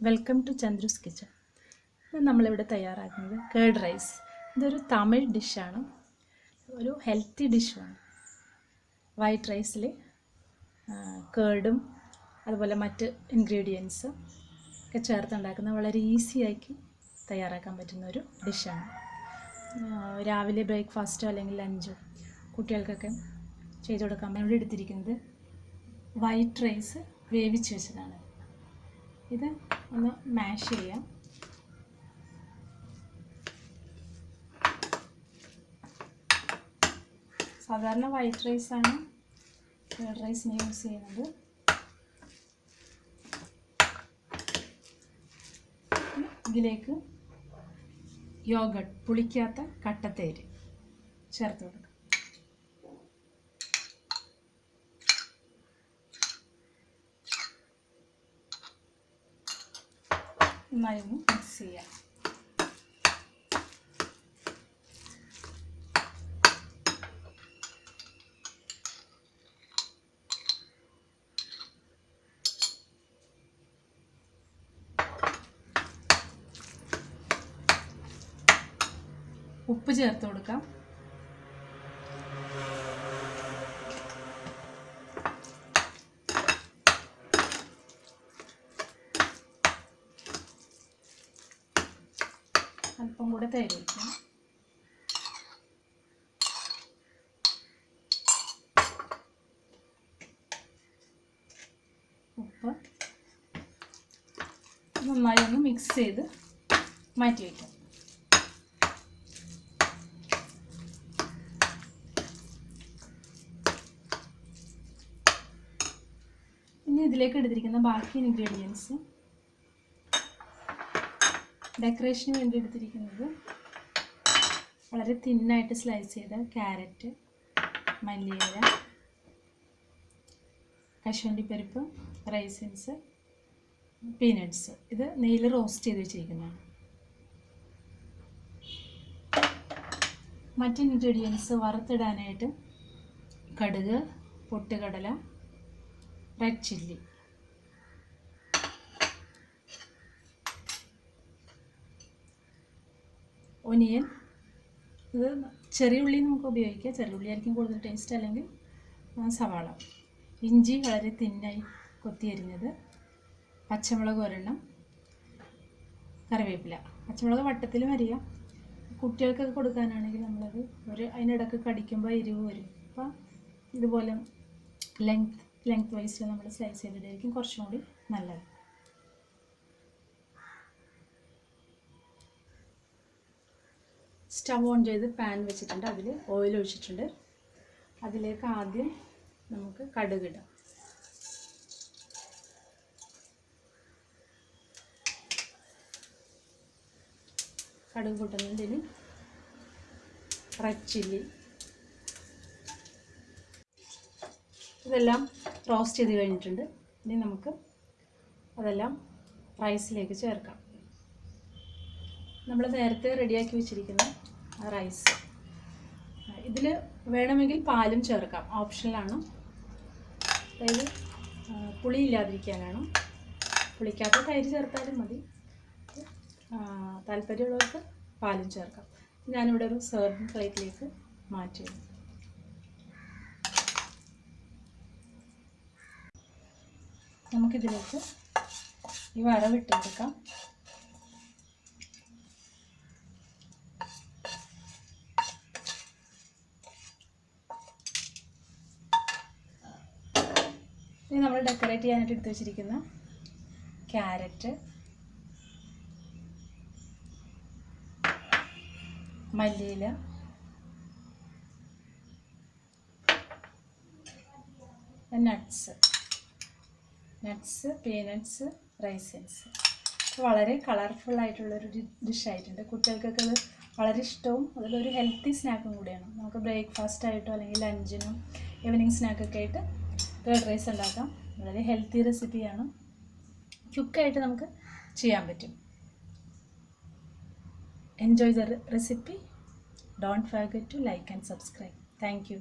Welcome to ചന്ദ്രൂസ് kitchen. ഇത് നമ്മളിവിടെ തയ്യാറാക്കുന്നത് കേർഡ് റൈസ്. ഇതൊരു തമിഴ് ഡിഷാണ്, ഒരു ഹെൽത്തി ഡിഷുമാണ്. വൈറ്റ് റൈസിൽ കേർഡും അതുപോലെ മറ്റ് ഇൻഗ്രീഡിയൻസും ഒക്കെ ചേർത്തുണ്ടാക്കുന്ന വളരെ ഈസിയാക്കി തയ്യാറാക്കാൻ പറ്റുന്ന ഒരു ഡിഷാണ്. രാവിലെ ബ്രേക്ക്ഫാസ്റ്റോ അല്ലെങ്കിൽ ലഞ്ചോ കുട്ടികൾക്കൊക്കെ ചെയ്തു കൊടുക്കാൻ വേണ്ടി എടുത്തിരിക്കുന്നത് വൈറ്റ് റൈസ് വേവിച്ച് വെച്ചതാണ്. ഇത് ഒന്ന് മാഷ് ചെയ്യാം. സാധാരണ വൈറ്റ് റൈസാണ് കേർഡ് റൈസിന് യൂസ് ചെയ്യുന്നത്. ഇതിലേക്ക് യോഗട്ട്, പുളിക്കാത്ത കട്ടത്തൈര് ചേർത്ത് കൊടുക്കാം. നന്നായി ഒന്ന് മിക്സ് ചെയ്യാം. ഉപ്പ് ചേർത്ത് കൊടുക്കാം. അല്പം കൂടെ തൈര് ഒഴിക്കാം. ഉപ്പ് നന്നായി ഒന്ന് മിക്സ് ചെയ്ത് മാറ്റി വയ്ക്കാം. ഇനി ഇതിലേക്ക് എടുത്തിരിക്കുന്ന ബാക്കി ഇൻഗ്രീഡിയൻസ് ഡെക്കറേഷന് വേണ്ടി എടുത്തിരിക്കുന്നത് വളരെ തിന്നായിട്ട് സ്ലൈസ് ചെയ്ത ക്യാരറ്റ്, മല്ലിയില, കശുവണ്ടിപ്പരിപ്പ്, റൈസിൻസ്, പീനട്ട്സ്. ഇത് നെയ്യിൽ റോസ്റ്റ് ചെയ്ത് വെച്ചിരിക്കുന്നതാണ്. മറ്റ് ഇൻഗ്രീഡിയൻസ് വറുത്തിടാനായിട്ട് കടുക്, പൊട്ടുകടല, റെഡ് ചില്ലി, ഒനിയൻ. ഇത് ചെറിയ ഉള്ളി നമുക്ക് ഉപയോഗിക്കാം, ചെറിയ ഉള്ളി ആയിരിക്കും കൂടുതൽ ടേസ്റ്റ്, അല്ലെങ്കിൽ സവാള. ഇഞ്ചി വളരെ തിന്നായി കൊത്തി അരിഞ്ഞത്, പച്ചമുളക് ഒരെണ്ണം, കറിവേപ്പില. പച്ചമുളക് വട്ടത്തിലും അരിയാം. കുട്ടികൾക്കൊക്കെ കൊടുക്കാനാണെങ്കിൽ നമ്മളത് അതിനിടയ്ക്ക് കടിക്കുമ്പോൾ എരിവ് വരും. അപ്പോൾ ഇതുപോലെ ലെങ്ത് വൈസിൽ നമ്മൾ സ്ലൈസ് ചെയ്തിട്ടായിരിക്കും കുറച്ചും കൂടി നല്ലത്. സ്റ്റവ് ഓൺ ചെയ്ത് പാൻ വെച്ചിട്ടുണ്ട്. അതിൽ ഓയിൽ ഒഴിച്ചിട്ടുണ്ട്. അതിലേക്ക് ആദ്യം നമുക്ക് കടുക് ഇടാം. കടുക് പൊട്ടുന്നതിന് റെഡ് ചില്ലി. ഇതെല്ലാം റോസ്റ്റ് ചെയ്ത് കഴിഞ്ഞിട്ടുണ്ട്. ഇനി നമുക്ക് അതെല്ലാം റൈസിലേക്ക് ചേർക്കാം. നമ്മൾ നേരത്തെ റെഡിയാക്കി വെച്ചിരിക്കുന്ന റൈസ്, ഇതിൽ വേണമെങ്കിൽ പാലും ചേർക്കാം, ഓപ്ഷണലാണ്. അതായത് പുളി ഇല്ലാതിരിക്കാനാണ്. പുളിക്കാത്ത തൈര് ചേർത്താലും മതി, താല്പര്യമുള്ളവർക്ക് പാലും ചേർക്കാം. ഞാനിവിടെ ഒരു സെർവിങ് പ്ലേറ്റിലേക്ക് മാറ്റി. നമുക്കിതിലേക്ക് ഈ വറവിട്ടെടുക്കാം. ഇനി നമ്മൾ ഡെക്കറേറ്റ് ചെയ്യാനായിട്ട് എടുത്ത് വെച്ചിരിക്കുന്ന ക്യാരറ്റ്, മല്ലിയില, നട്ട്സ്, പീനട്ട്സ്, റൈസിൻസ്. വളരെ കളർഫുള്ളായിട്ടുള്ളൊരു ഡിഷായിട്ടുണ്ട്. കുട്ടികൾക്കൊക്കെ അത് വളരെ ഇഷ്ടവും അതിലൊരു ഹെൽത്തി സ്നാക്കും കൂടിയാണ്. നമുക്ക് ബ്രേക്ക്ഫാസ്റ്റ് ആയിട്ടോ അല്ലെങ്കിൽ ലഞ്ചിനും ഈവനിങ് സ്നാക്കൊക്കെ ആയിട്ട് കേർഡ് റൈസ് ഉണ്ടാക്കാം. വളരെ ഹെൽത്തി റെസിപ്പിയാണ്, ക്വിക്കായിട്ട് നമുക്ക് ചെയ്യാൻ പറ്റും. Enjoy the recipe. Don't forget to like and subscribe. Thank U.